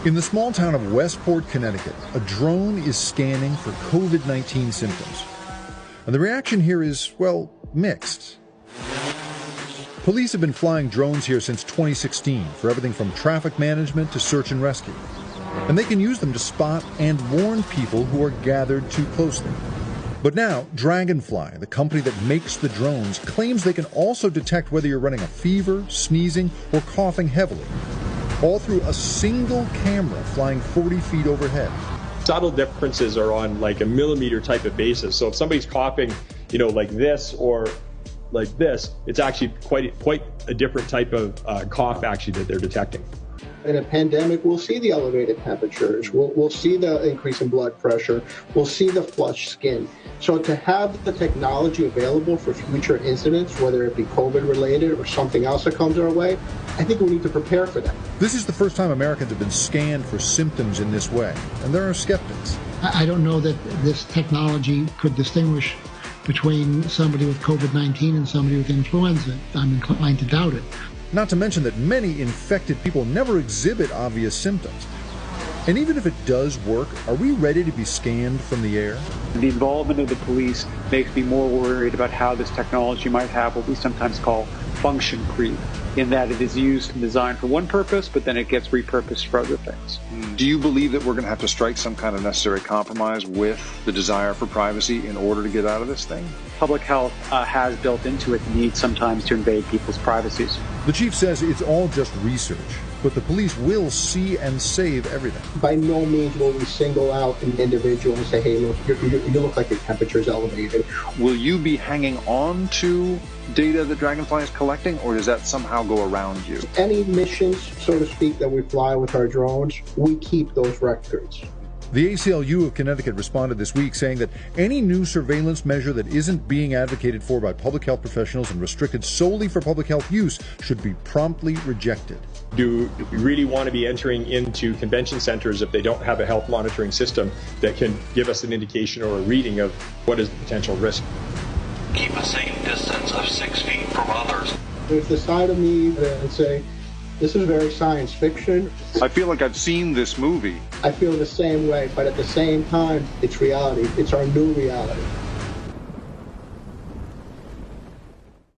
In the small town of Westport, Connecticut, a drone is scanning for COVID-19 symptoms. And the reaction here is, well, mixed. Police have been flying drones here since 2016 for everything from traffic management to search and rescue. And they can use them to spot and warn people who are gathered too closely. But now, Dragonfly, the company that makes the drones, claims they can also detect whether you're running a fever, sneezing, or coughing heavily, all through a single camera flying 40 feet overhead. Subtle differences are on like a millimeter type of basis. So if somebody's coughing, like this or like this, it's actually quite a different type of cough actually that they're detecting. In a pandemic, we'll see the elevated temperatures, we'll see the increase in blood pressure, we'll see the flushed skin. So to have the technology available for future incidents, whether it be COVID-related or something else that comes our way, I think we need to prepare for that. This is the first time Americans have been scanned for symptoms in this way, and there are skeptics. I don't know that this technology could distinguish between somebody with COVID-19 and somebody with influenza. I'm inclined to doubt it. Not to mention that many infected people never exhibit obvious symptoms. And even if it does work, are we ready to be scanned from the air? The involvement of the police makes me more worried about how this technology might have what we sometimes call function creep, in that it is used and designed for one purpose, but then it gets repurposed for other things. Do you believe that we're going to have to strike some kind of necessary compromise with the desire for privacy in order to get out of this thing? Public health has built into it the need sometimes to invade people's privacies. The chief says it's all just research, but the police will see and save everything. By no means will we single out an individual and say, hey, look, you look like your temperature is elevated. Will you be hanging on to data that Dragonfly is collecting, or does that somehow go around you? Any missions, so to speak, that we fly with our drones, we keep those records. The ACLU of Connecticut responded this week saying that any new surveillance measure that isn't being advocated for by public health professionals and restricted solely for public health use should be promptly rejected. Do we really want to be entering into convention centers if they don't have a health monitoring system that can give us an indication or a reading of what is the potential risk? Keep a safe distance of 6 feet from others. There's the side of me that would say, this is very science fiction. I feel like I've seen this movie. I feel the same way, but at the same time, it's reality. It's our new reality.